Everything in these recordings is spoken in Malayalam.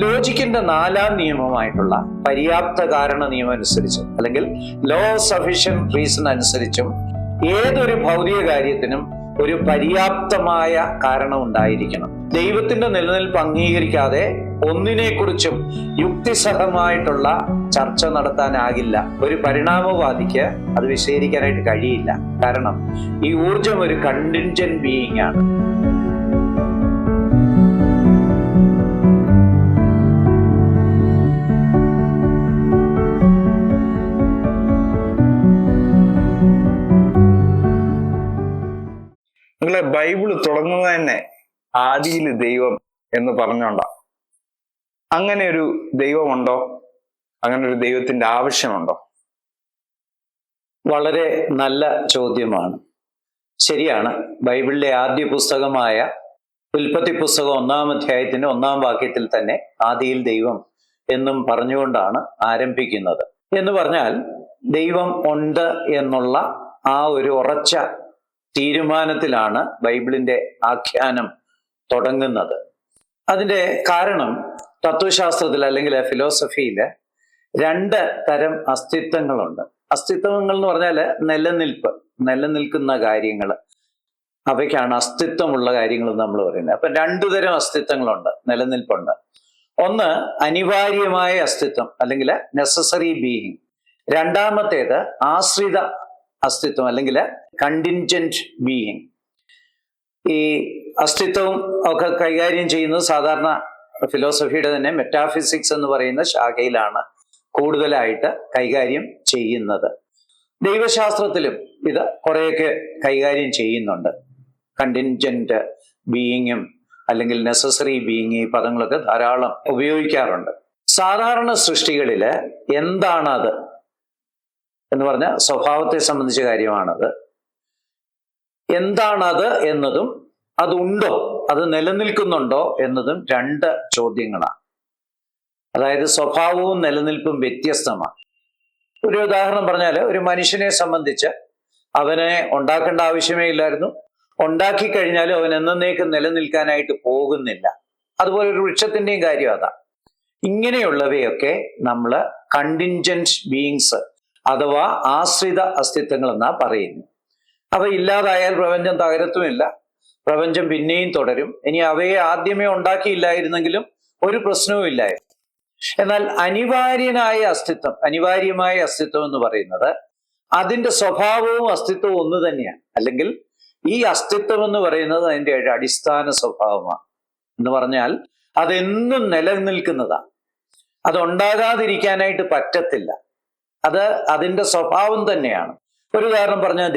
ലോജിക്കിന്റെ 4-ാം നിയമമായിട്ടുള്ള പര്യാപ്ത കാരണ നിയമം അനുസരിച്ച് അല്ലെങ്കിൽ ലോ സഫിഷ്യന്റ് റീസൺ അനുസരിച്ചും ഏതൊരു ഭൗതിക കാര്യത്തിനും ഒരു പര്യാപ്തമായ കാരണം ഉണ്ടായിരിക്കണം. ദൈവത്തിന്റെ നിലനിൽപ്പ് അംഗീകരിക്കാതെ ഒന്നിനെക്കുറിച്ചും യുക്തിസഹമായിട്ടുള്ള ചർച്ച നടത്താനാകില്ല. ഒരു പരിണാമവാദിക്ക് അത് വിശദീകരിക്കാനായിട്ട് കഴിയില്ല. കാരണം ഈ ഊർജം ഒരു കണ്ടിൻജന്റ് ബീയിങ് ആണ്. നിങ്ങളെ ബൈബിള് തുടങ്ങുന്നത് തന്നെ ആദിയിൽ ദൈവം എന്ന് പറഞ്ഞോണ്ടാ. അങ്ങനെ ഒരു ദൈവമുണ്ടോ? അങ്ങനെ ഒരു ദൈവത്തിന്റെ ആവശ്യമുണ്ടോ? വളരെ നല്ല ചോദ്യമാണ്. ശരിയാണ്. ബൈബിളിലെ ആദ്യ പുസ്തകമായ ഉൽപ്പത്തി പുസ്തകം 1-ാം അധ്യായത്തിന്റെ 1-ാം വാക്യത്തിൽ തന്നെ ആദിയിൽ ദൈവം എന്നും പറഞ്ഞുകൊണ്ടാണ് ആരംഭിക്കുന്നത്. എന്ന് പറഞ്ഞാൽ ദൈവം ഉണ്ട് എന്നുള്ള ആ ഒരു ഉറച്ച തീരുമാനത്തിലാണ് ബൈബിളിന്റെ ആഖ്യാനം തുടങ്ങുന്നത്. അതിന്റെ കാരണം തത്വശാസ്ത്രത്തിൽ അല്ലെങ്കിൽ ഫിലോസഫിയിൽ 2 തരം അസ്തിത്വങ്ങളുണ്ട്. അസ്തിത്വങ്ങൾ എന്ന് പറഞ്ഞാൽ നിലനിൽക്കുന്ന കാര്യങ്ങൾ, അവയ്ക്കാണ് അസ്തിത്വമുള്ള കാര്യങ്ങൾ നമ്മൾ പറയുന്നത്. അപ്പൊ 2 തരം അസ്തിത്വങ്ങളുണ്ട്, നിലനിൽപ്പുണ്ട്. ഒന്ന് അനിവാര്യമായ അസ്തിത്വം അല്ലെങ്കിൽ നെസസറി ബീയിങ്. രണ്ടാമത്തേത് ആശ്രിത അസ്തിത്വം അല്ലെങ്കിൽ കണ്ടിൻജന്റ് ബീയിങ്. ഈ അസ്തിത്വവും ഒക്കെ കൈകാര്യം ചെയ്യുന്നത് സാധാരണ ഫിലോസഫിയുടെ തന്നെ മെറ്റാഫിസിക്സ് എന്ന് പറയുന്ന ശാഖയിലാണ് കൂടുതലായിട്ട് കൈകാര്യം ചെയ്യുന്നത്. ദൈവശാസ്ത്രത്തിലും ഇത് കുറേയൊക്കെ കൈകാര്യം ചെയ്യുന്നുണ്ട്. കണ്ടിൻജന്റ് ബീയിങ്ങും അല്ലെങ്കിൽ നെസസറി ബീയിങ്, ഈ പദങ്ങളൊക്കെ ധാരാളം ഉപയോഗിക്കാറുണ്ട്. സാധാരണ സൃഷ്ടികളില് എന്താണത് എന്ന് പറഞ്ഞ സ്വഭാവത്തെ സംബന്ധിച്ച കാര്യമാണത്. എന്താണത് എന്നതും അതുണ്ടോ, അത് നിലനിൽക്കുന്നുണ്ടോ എന്നതും 2 ചോദ്യങ്ങളാണ്. അതായത് സ്വഭാവവും നിലനിൽപ്പും വ്യത്യസ്തമാണ്. ഒരു ഉദാഹരണം പറഞ്ഞാൽ, ഒരു മനുഷ്യനെ സംബന്ധിച്ച് അവനെ ഉണ്ടാക്കേണ്ട ആവശ്യമേ ഇല്ലായിരുന്നു. ഉണ്ടാക്കി കഴിഞ്ഞാലും അവൻ എന്നേക്കും നിലനിൽക്കാനായിട്ട് പോകുന്നില്ല. അതുപോലെ ഒരു വൃക്ഷത്തിന്റെയും കാര്യം അതാ. ഇങ്ങനെയുള്ളവയൊക്കെ നമ്മൾ കണ്ടിൻജന്റ് ബീയിങ്സ് അഥവാ ആശ്രിത അസ്തിത്വങ്ങൾ എന്നാ പറയുന്നു. അവ ഇല്ലാതായാൽ പ്രപഞ്ചം തകരത്തുമില്ല, പ്രപഞ്ചം പിന്നെയും തുടരും. ഇനി അവയെ ആദ്യമേ ഉണ്ടാക്കിയില്ലായിരുന്നെങ്കിലും ഒരു പ്രശ്നവും ഇല്ലായിരുന്നു. എന്നാൽ അനിവാര്യമായ അസ്തിത്വം എന്ന് പറയുന്നത് അതിന്റെ സ്വഭാവവും അസ്തിത്വവും ഒന്ന് തന്നെയാണ്. അല്ലെങ്കിൽ ഈ അസ്തിത്വം എന്ന് പറയുന്നത് അതിന്റെ ഒരു അടിസ്ഥാന സ്വഭാവമാണ്. എന്ന് പറഞ്ഞാൽ അതെന്നും നിലനിൽക്കുന്നതാണ്. അതുണ്ടാകാതിരിക്കാനായിട്ട് പറ്റത്തില്ല. അത് അതിന്റെ സ്വഭാവം തന്നെയാണ്. ഒരു ഉദാഹരണം പറഞ്ഞാൽ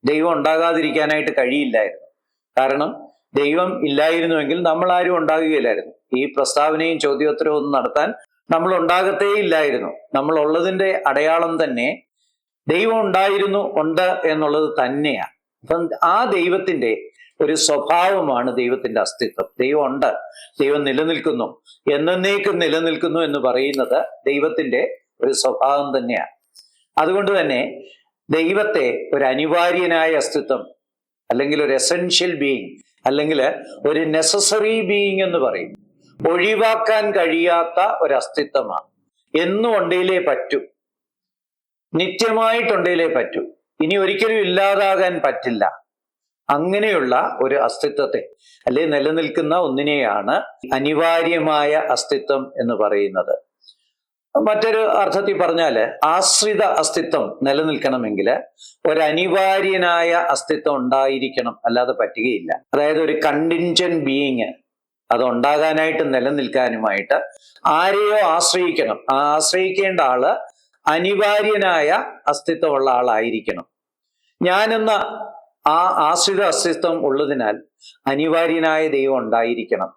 ദൈവം ഉണ്ടാകാതിരിക്കാനായിട്ട് കഴിയില്ലായിരുന്നു. കാരണം ദൈവം ഇല്ലായിരുന്നുവെങ്കിൽ നമ്മൾ ആരും ഉണ്ടാകുകയില്ലായിരുന്നു. ഈ പ്രസ്താവനയും ചോദ്യോത്തരവും ഒന്നും നടത്താൻ നമ്മൾ ഉണ്ടാകത്തേ ഇല്ലായിരുന്നു. നമ്മൾ ഉള്ളതിന്റെ അടയാളം തന്നെ ദൈവം ഉണ്ട് എന്നുള്ളത് തന്നെയാണ്. അപ്പം ആ ദൈവത്തിന്റെ ഒരു സ്വഭാവമാണ് ദൈവത്തിന്റെ അസ്തിത്വം. ദൈവം ഉണ്ട്, ദൈവം നിലനിൽക്കുന്നു, എന്നേക്കും നിലനിൽക്കുന്നു എന്ന് പറയുന്നത് ദൈവത്തിന്റെ ഒരു സ്വഭാവം തന്നെയാണ്. അതുകൊണ്ട് തന്നെ ദൈവത്തെ ഒരു അനിവാര്യനായ അസ്തിത്വം അല്ലെങ്കിൽ ഒരു എസെൻഷ്യൽ ബീയിങ് അല്ലെങ്കിൽ ഒരു നെസസറി ബീയിങ് എന്ന് പറയും. ഒഴിവാക്കാൻ കഴിയാത്ത ഒരു അസ്തിത്വമാണ്. എന്നും ഉണ്ടേലേ പറ്റൂ, നിത്യമായിട്ടുണ്ടേലേ പറ്റൂ, ഇനി ഒരിക്കലും ഇല്ലാതാകാൻ പറ്റില്ല. അങ്ങനെയുള്ള ഒരു അസ്തിത്വത്തെ അല്ലെങ്കിൽ നിലനിൽക്കുന്ന ഒന്നിനെയാണ് അനിവാര്യമായ അസ്തിത്വം എന്ന് പറയുന്നത്. മറ്റൊരു അർത്ഥത്തിൽ പറഞ്ഞാല് ആശ്രിത അസ്തിത്വം നിലനിൽക്കണമെങ്കിൽ ഒരു അനിവാര്യനായ അസ്തിത്വം ഉണ്ടായിരിക്കണം, അല്ലാതെ പറ്റുകയില്ല. അതായത് ഒരു കണ്ടിൻജന്റ് ബീയിങ് അത് ഉണ്ടാകാനായിട്ട് നിലനിൽക്കാനുമായിട്ട് ആരെയോ ആശ്രയിക്കണം. ആ ആശ്രയിക്കേണ്ട ആള് അനിവാര്യനായ അസ്തിത്വമുള്ള ആളായിരിക്കണം. ഞാനെന്ന ആ ആശ്രിത അസ്തിത്വം ഉള്ളതിനാൽ അനിവാര്യനായ ദൈവം ഉണ്ടായിരിക്കണം.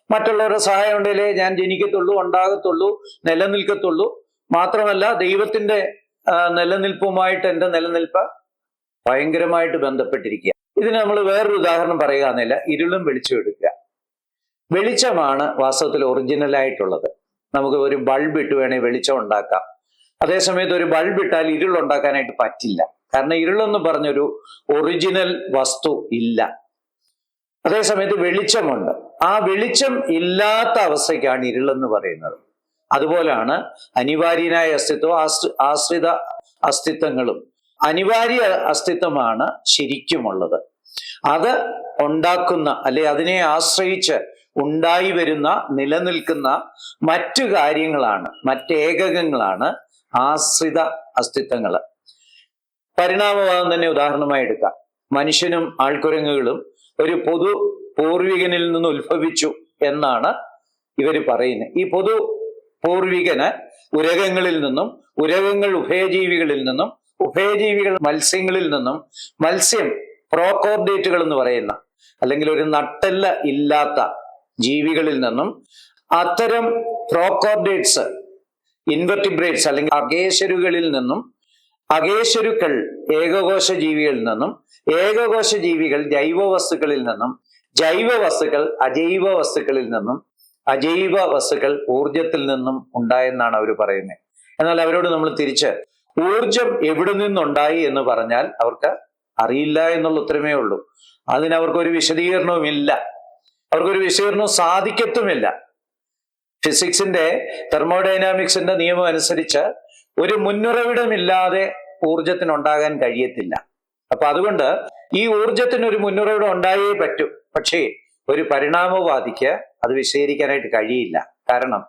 മറ്റുള്ളവരുടെ സഹായം ഉണ്ടെങ്കിലേ ഞാൻ ജനിക്കത്തുള്ളൂ, ഉണ്ടാകത്തുള്ളൂ, നിലനിൽക്കത്തുള്ളൂ. മാത്രമല്ല ദൈവത്തിന്റെ നിലനിൽപ്പുമായിട്ട് എൻ്റെ നിലനിൽപ്പ് ഭയങ്കരമായിട്ട് ബന്ധപ്പെട്ടിരിക്കുക. ഇതിന് നമ്മൾ വേറൊരു ഉദാഹരണം പറയുകയെന്നില്ല, ഇരുളും വെളിച്ചം എടുക്കുക. വെളിച്ചമാണ് വാസ്തവത്തിൽ ഒറിജിനലായിട്ടുള്ളത്. നമുക്ക് ഒരു ബൾബ് ഇട്ട് വേണേൽ വെളിച്ചം ഉണ്ടാക്കാം. അതേസമയത്ത് ഒരു ബൾബ് ഇട്ടാൽ ഇരുളുണ്ടാക്കാനായിട്ട് പറ്റില്ല. കാരണം ഇരുളെന്ന് പറഞ്ഞൊരു ഒറിജിനൽ വസ്തു ഇല്ല. അതേസമയത്ത് വെളിച്ചമുണ്ട്. ആ വെളിച്ചം ഇല്ലാത്ത അവസ്ഥയ്ക്കാണ് ഇരുളെന്ന് പറയുന്നത്. അതുപോലാണ് അനിവാര്യനായ അസ്തിത്വം ആശ്രിത അസ്തിത്വങ്ങളും. അനിവാര്യ അസ്തിത്വമാണ് ശരിക്കുമുള്ളത്. അത് ഉണ്ടാക്കുന്ന അല്ലെ അതിനെ ആശ്രയിച്ച് ഉണ്ടായി വരുന്ന നിലനിൽക്കുന്ന മറ്റു കാര്യങ്ങളാണ്, മറ്റേകകങ്ങളാണ് ആശ്രിത അസ്തിത്വങ്ങൾ. പരിണാമവാദം തന്നെ ഉദാഹരണമായി എടുക്കാം. മനുഷ്യനും ആൾക്കുരങ്ങുകളും ഒരു പൊതു പൂർവികനിൽ നിന്ന് ഉത്ഭവിച്ചു എന്നാണ് ഇവർ പറയുന്നത്. ഈ പൊതു പൂർവികന് ഉരകങ്ങളിൽ നിന്നും, ഉരകങ്ങൾ ഉഭയജീവികളിൽ നിന്നും, ഉഭയജീവികൾ മത്സ്യങ്ങളിൽ നിന്നും, മത്സ്യം പ്രോകോർഡേറ്റുകൾ എന്ന് പറയുന്ന അല്ലെങ്കിൽ ഒരു നട്ടെല്ല് ഇല്ലാത്ത ജീവികളിൽ നിന്നും, അത്തരം പ്രോകോർഡേറ്റ്സ് ഇൻവെർട്ടിബ്രേറ്റ്സ് അല്ലെങ്കിൽ അകേശരുകളിൽ നിന്നും, അകേശരുക്കൾ ഏകകോശ ജീവികളിൽ നിന്നും, ഏകകോശ ജീവികൾ ജൈവ വസ്തുക്കളിൽ നിന്നും, ജൈവ വസ്തുക്കൾ അജൈവ വസ്തുക്കളിൽ നിന്നും, അജൈവ വസ്തുക്കൾ ഊർജത്തിൽ നിന്നും ഉണ്ടായെന്നാണ് അവർ പറയുന്നത്. എന്നാൽ അവരോട് നമ്മൾ തിരിച്ച് ഊർജം എവിടെ നിന്നുണ്ടായി എന്ന് പറഞ്ഞാൽ അവർക്ക് അറിയില്ല എന്നുള്ള ഉത്തരമേ ഉള്ളൂ. അതിനവർക്കൊരു വിശദീകരണവും ഇല്ല, അവർക്കൊരു വിശദീകരണവും സാധിക്കത്തുമില്ല. ഫിസിക്സിന്റെ തെർമോഡൈനാമിക്സിന്റെ നിയമം അനുസരിച്ച് ഒരു മുന്നുറവിടമില്ലാതെ ഊർജത്തിനുണ്ടാകാൻ കഴിയത്തില്ല. അപ്പൊ അതുകൊണ്ട് ഈ ഊർജത്തിന് ഒരു മുന്നുറവിടം ഉണ്ടായേ പറ്റൂ. പക്ഷേ ഒരു പരിണാമവാദിക്ക് അത് വിശദീകരിക്കാനായിട്ട് കഴിയില്ല. കാരണം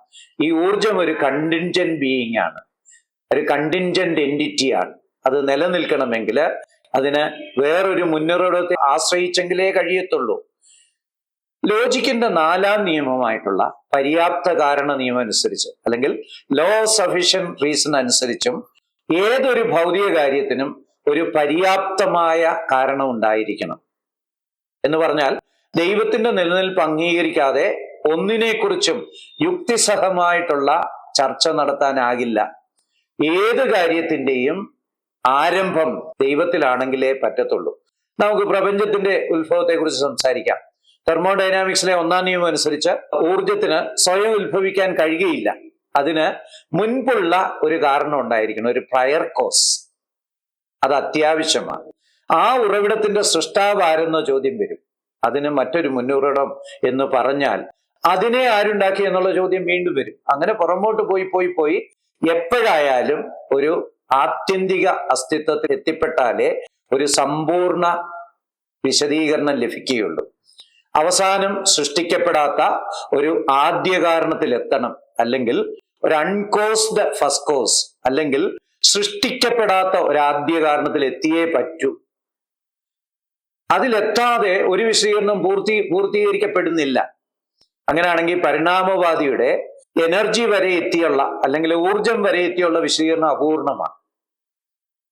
ഈ ഊർജം ഒരു കണ്ടിൻജന്റ് ബീയിങ് ആണ്, ഒരു കണ്ടിൻജന്റ് എൻറ്റിറ്റിയാണ്. അത് നിലനിൽക്കണമെങ്കിൽ അതിന് വേറൊരു മുന്നുറവിടത്തെ ആശ്രയിച്ചെങ്കിലേ കഴിയത്തുള്ളൂ. ലോജിക്കിന്റെ 4ാം നിയമമായിട്ടുള്ള പര്യാപ്ത കാരണ നിയമം അനുസരിച്ച് അല്ലെങ്കിൽ ലോ ഓഫ് സഫിഷ്യന്റ് റീസൺ അനുസരിച്ചും ഏതൊരു ഭൗതിക കാര്യത്തിനും ഒരു പര്യാപ്തമായ കാരണം ഉണ്ടായിരിക്കണം. എന്ന് പറഞ്ഞാൽ ദൈവത്തിന്റെ നിലനിൽപ്പ് അംഗീകരിക്കാതെ ഒന്നിനെക്കുറിച്ചും യുക്തിസഹമായിട്ടുള്ള ചർച്ച നടത്താനാകില്ല. ഏത് കാര്യത്തിന്റെയും ആരംഭം ദൈവത്തിലാണെങ്കിലേ പറ്റത്തുള്ളൂ. നമുക്ക് പ്രപഞ്ചത്തിന്റെ ഉത്ഭവത്തെക്കുറിച്ച് സംസാരിക്കാം. തെർമോഡൈനാമിക്സിലെ 1ാം നിയമം അനുസരിച്ച് ഊർജത്തിന് സ്വയം ഉത്ഭവിക്കാൻ കഴിയുകയില്ല. അതിന് മുൻപുള്ള ഒരു കാരണം ഉണ്ടായിരിക്കണം, ഒരു പ്രയർ കോസ്. അത് അത്യാവശ്യമാണ്. ആ ഉറവിടത്തിന്റെ സൃഷ്ടാവ് ആരെന്ന ചോദ്യം വരും. അതിന് മറ്റൊരു മുന്നുറവിടം എന്ന് പറഞ്ഞാൽ അതിനെ ആരുണ്ടാക്കി എന്നുള്ള ചോദ്യം വീണ്ടും വരും. അങ്ങനെ പുറമോട്ട് പോയി എപ്പോഴായാലും ഒരു ആത്യന്തിക അസ്തിത്വത്തിൽ എത്തിപ്പെട്ടാലേ ഒരു സമ്പൂർണ്ണ വിശദീകരണം ലഭിക്കുകയുള്ളൂ. അവസാനം സൃഷ്ടിക്കപ്പെടാത്ത ഒരു ആദ്യ കാരണത്തിൽ എത്തണം, അല്ലെങ്കിൽ ഒരു അൺകോസ്ഡ് ഫസ്റ്റ് കോസ്, അല്ലെങ്കിൽ സൃഷ്ടിക്കപ്പെടാത്ത ഒരു ആദ്യ കാരണത്തിൽ എത്തിയേ പറ്റൂ. അതിലെത്താതെ ഒരു വിശദീകരണം പൂർത്തീകരിക്കപ്പെടുന്നില്ല. അങ്ങനെയാണെങ്കിൽ പരിണാമവാദിയുടെ എനർജി വരെ എത്തിയുള്ള അല്ലെങ്കിൽ ഊർജം വരെ എത്തിയുള്ള വിശദീകരണം അപൂർണമാണ്.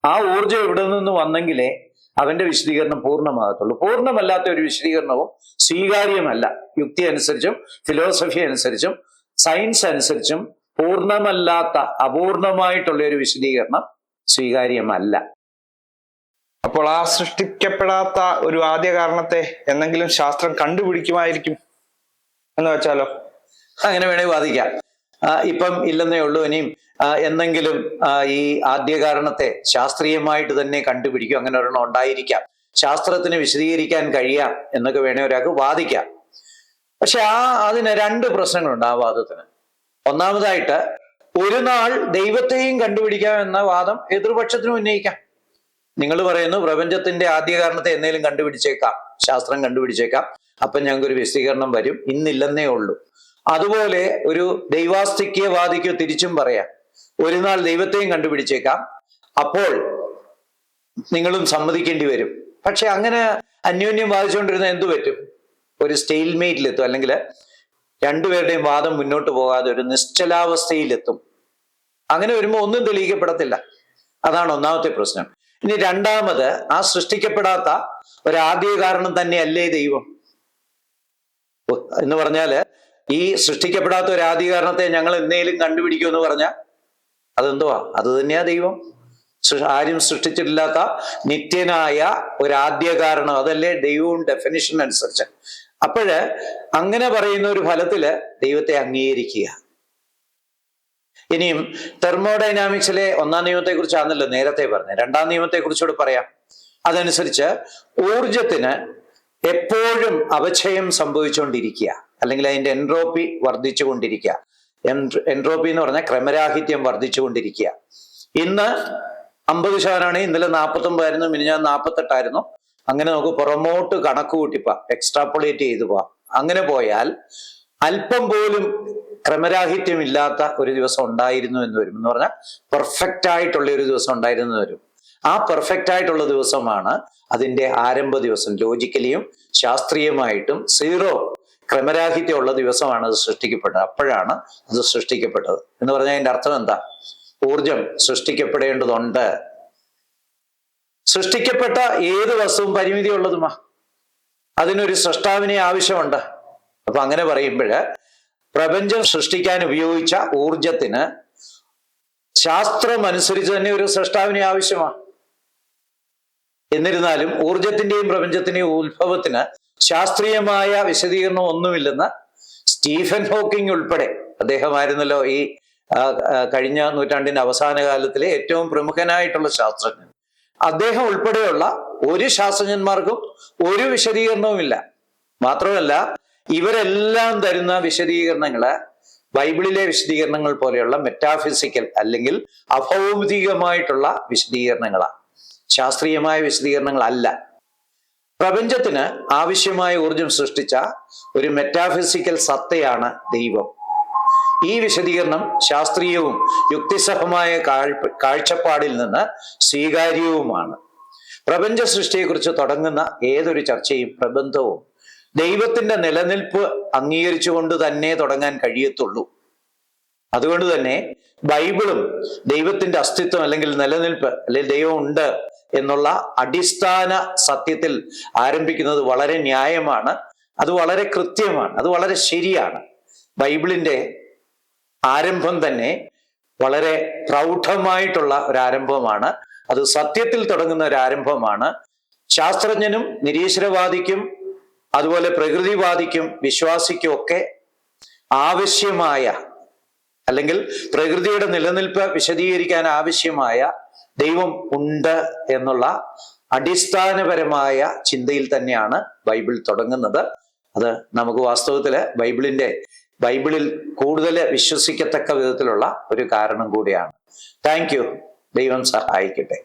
ആ ഊർജം ഇവിടെ നിന്ന് വന്നെങ്കിലേ അവന്റെ വിശദീകരണം പൂർണ്ണമാകത്തുള്ളൂ. പൂർണ്ണമല്ലാത്ത ഒരു വിശദീകരണവും സ്വീകാര്യമല്ല. യുക്തി അനുസരിച്ചും ഫിലോസഫി അനുസരിച്ചും സയൻസ് അനുസരിച്ചും പൂർണ്ണമല്ലാത്ത അപൂർണമായിട്ടുള്ള ഒരു വിശദീകരണം സ്വീകാര്യമല്ല. അപ്പോൾ ആ സൃഷ്ടിക്കപ്പെടാത്ത ഒരു ആദ്യ കാരണത്തെ എന്തെങ്കിലും ശാസ്ത്രം കണ്ടുപിടിക്കുമായിരിക്കും എന്ന് വെച്ചാലോ? അങ്ങനെ വേണമെങ്കിൽ വാദിക്കാം. ഇപ്പം ഇല്ലെന്നേ ഉള്ളൂ, ഇനിയും എന്തെങ്കിലും ഈ ആദ്യ കാരണത്തെ ശാസ്ത്രീയമായിട്ട് തന്നെ കണ്ടുപിടിക്കും, അങ്ങനെ ഒരെണ്ണം ഉണ്ടായിരിക്കാം, ശാസ്ത്രത്തിന് വിശദീകരിക്കാൻ കഴിയാം എന്നൊക്കെ വേണേ ഒരാൾക്ക് വാദിക്കാം. പക്ഷെ അതിന് 2 പ്രശ്നങ്ങളുണ്ട് ആ വാദത്തിന്. ഒന്നാമതായിട്ട് ഒരു നാൾ ദൈവത്തെയും കണ്ടുപിടിക്കാം എന്ന വാദം എതിർപക്ഷത്തിനും ഉന്നയിക്കാം. നിങ്ങൾ പറയുന്നു പ്രപഞ്ചത്തിന്റെ ആദ്യ കാരണത്തെ എന്നേലും കണ്ടുപിടിച്ചേക്കാം, ശാസ്ത്രം കണ്ടുപിടിച്ചേക്കാം, അപ്പം ഞങ്ങൾക്കൊരു വിശദീകരണം വരും, ഇന്നില്ലെന്നേ ഉള്ളൂ. അതുപോലെ ഒരു ദൈവാസ്തിക്യവാദിക്ക് തിരിച്ചും പറയാം, ഒരു നാൾ ദൈവത്തെയും കണ്ടുപിടിച്ചേക്കാം, അപ്പോൾ നിങ്ങളും സമ്മതിക്കേണ്ടി വരും. പക്ഷെ അങ്ങനെ അന്യോന്യം വാദിച്ചുകൊണ്ടിരുന്ന എന്തു പറ്റും? ഒരു സ്റ്റെയിൽമേറ്റിലെത്തും, അല്ലെങ്കിൽ രണ്ടുപേരുടെയും വാദം മുന്നോട്ട് പോകാതെ ഒരു നിശ്ചലാവസ്ഥയിലെത്തും. അങ്ങനെ വരുമ്പോൾ ഒന്നും തെളിയിക്കപ്പെടത്തില്ല. അതാണ് ഒന്നാമത്തെ പ്രശ്നം. ഇനി രണ്ടാമത്, ആ സൃഷ്ടിക്കപ്പെടാത്ത ഒരാദ്യ കാരണം തന്നെയല്ലേ ദൈവം എന്ന് പറഞ്ഞാല്, ഈ സൃഷ്ടിക്കപ്പെടാത്ത ഒരു ആദ്യ കാരണത്തെ ഞങ്ങൾ എന്നേലും കണ്ടുപിടിക്കുമെന്ന് പറഞ്ഞാൽ അതെന്തുവാ? അത് തന്നെയാ ദൈവം. ആരും സൃഷ്ടിച്ചിട്ടില്ലാത്ത നിത്യനായ ഒരു ആദ്യ കാരണം, അതല്ലേ ദൈവവും ഡെഫിനിഷൻ അനുസരിച്ച്. അപ്പോഴ് അങ്ങനെ പറയുന്ന ഒരു ഫലത്തില് ദൈവത്തെ അംഗീകരിക്കുക. ഇനിയും തെർമോഡൈനാമിക്സിലെ 1ാം നിയമത്തെ കുറിച്ചാണല്ലോ നേരത്തെ പറഞ്ഞത്. 2ാം നിയമത്തെ കുറിച്ചുകൂടെ പറയാം. അതനുസരിച്ച് ഊർജത്തിന് എപ്പോഴും അപക്ഷയം സംഭവിച്ചുകൊണ്ടിരിക്കുക, അല്ലെങ്കിൽ അതിന്റെ എൻട്രോപ്പി വർദ്ധിച്ചുകൊണ്ടിരിക്കുക. എൻട്രോപ്പി എന്ന് പറഞ്ഞാൽ ക്രമരാഹിത്യം വർദ്ധിച്ചുകൊണ്ടിരിക്കുക. ഇന്ന് 50%, ഇന്നലെ 49 മിനിഞ്ഞാന്ന് 48. അങ്ങനെ നമുക്ക് പുറമോട്ട് കണക്ക് കൂട്ടിപ്പോ എക്സ്ട്രാപ്പുലേറ്റ് ചെയ്തു പോവാം. അങ്ങനെ പോയാൽ അല്പം പോലും ക്രമരാഹിത്യമില്ലാത്ത ഒരു ദിവസം ഉണ്ടായിരുന്നു എന്ന് വരും. എന്ന് പറഞ്ഞാൽ പെർഫെക്റ്റ് ആയിട്ടുള്ള ഒരു ദിവസം ഉണ്ടായിരുന്നു എന്ന് വരും. ആ പെർഫെക്റ്റ് ആയിട്ടുള്ള ദിവസമാണ് അതിന്റെ ആരംഭ ദിവസം. ലോജിക്കലിയും ശാസ്ത്രീയമായിട്ടും 0 ക്രമരാഹിത്യമുള്ള ദിവസമാണ് അത് സൃഷ്ടിക്കപ്പെട്ടത്. അപ്പോഴാണ് അത് സൃഷ്ടിക്കപ്പെട്ടത് എന്ന് പറഞ്ഞാൽ അതിന്റെ അർത്ഥം എന്താ? ഊർജം സൃഷ്ടിക്കപ്പെടേണ്ടതുണ്ട്. സൃഷ്ടിക്കപ്പെട്ട ഏത് വസ്തുവും പരിമിതി ഉള്ളതുമാ. അതിനൊരു സൃഷ്ടാവിനെ ആവശ്യമുണ്ട്. അപ്പൊ അങ്ങനെ പറയുമ്പോൾ പ്രപഞ്ചം സൃഷ്ടിക്കാൻ ഉപയോഗിച്ച ഊർജത്തിന് ശാസ്ത്രം അനുസരിച്ച് തന്നെ ഒരു സൃഷ്ടാവിനെ ആവശ്യമാണ്. എന്നിരുന്നാലും ഊർജത്തിന്റെയും പ്രപഞ്ചത്തിന്റെയും ഉത്ഭവത്തിന് ശാസ്ത്രീയമായ വിശദീകരണം ഒന്നുമില്ലെന്ന് സ്റ്റീഫൻ ഹോക്കിംഗ് ഉൾപ്പെടെ, അദ്ദേഹമായിരുന്നല്ലോ ഈ കഴിഞ്ഞ നൂറ്റാണ്ടിന്റെ അവസാന കാലത്തിലെ ഏറ്റവും പ്രമുഖനായിട്ടുള്ള ശാസ്ത്രജ്ഞൻ, അദ്ദേഹം ഉൾപ്പെടെയുള്ള ഒരു ശാസ്ത്രജ്ഞന്മാർക്കും ഒരു വിശദീകരണവുമില്ല. മാത്രമല്ല ഇവരെല്ലാം തരുന്ന വിശദീകരണങ്ങള് ബൈബിളിലെ വിശദീകരണങ്ങൾ പോലെയുള്ള മെറ്റാഫിസിക്കൽ അല്ലെങ്കിൽ അഭൗതികമായിട്ടുള്ള വിശദീകരണങ്ങളാണ്, ശാസ്ത്രീയമായ വിശദീകരണങ്ങളല്ല. പ്രപഞ്ചത്തിന് ആവശ്യമായ ഊർജം സൃഷ്ടിച്ച ഒരു മെറ്റാഫിസിക്കൽ സത്തയാണ് ദൈവം. ഈ വിശദീകരണം ശാസ്ത്രീയവും യുക്തിസഹമായ കാഴ്ചപ്പാടിൽ നിന്ന് സ്വീകാര്യവുമാണ്. പ്രപഞ്ച സൃഷ്ടിയെക്കുറിച്ച് തുടങ്ങുന്ന ഏതൊരു ചർച്ചയും പ്രബന്ധവും ദൈവത്തിന്റെ നിലനിൽപ്പ് അംഗീകരിച്ചുകൊണ്ട് തന്നെ തുടങ്ങാൻ കഴിയത്തുള്ളൂ. അതുകൊണ്ട് തന്നെ ബൈബിളും ദൈവത്തിന്റെ അസ്തിത്വം അല്ലെങ്കിൽ നിലനിൽപ്പ് അല്ലെങ്കിൽ ദൈവം ഉണ്ട് എന്നുള്ള അടിസ്ഥാന സത്യത്തിൽ ആരംഭിക്കുന്നത് വളരെ ന്യായമാണ്, അത് വളരെ കൃത്യമാണ്, അത് വളരെ ശരിയാണ്. ബൈബിളിന്റെ ആരംഭം തന്നെ വളരെ പ്രൗഢമായിട്ടുള്ള ഒരാരംഭമാണ്. അത് സത്യത്തിൽ തുടങ്ങുന്ന ഒരാരംഭമാണ്. ശാസ്ത്രജ്ഞനും നിരീശ്വരവാദിക്കും അതുപോലെ പ്രകൃതിവാദിക്കും വിശ്വാസിക്കും ഒക്കെ ആവശ്യമായ അല്ലെങ്കിൽ പ്രകൃതിയുടെ നിലനിൽപ്പ് വിശദീകരിക്കാൻ ആവശ്യമായ ദൈവം ഉണ്ട് എന്നുള്ള അടിസ്ഥാനപരമായ ചിന്തയിൽ തന്നെയാണ് ബൈബിൾ തുടങ്ങുന്നത്. അത് നമുക്ക് വാസ്തവത്തില് ബൈബിളിൽ കൂടുതൽ വിശ്വസിക്കത്തക്ക വിധത്തിലുള്ള ഒരു കാരണം കൂടിയാണ്. Thank you. ദൈവം സഹായിക്കട്ടെ.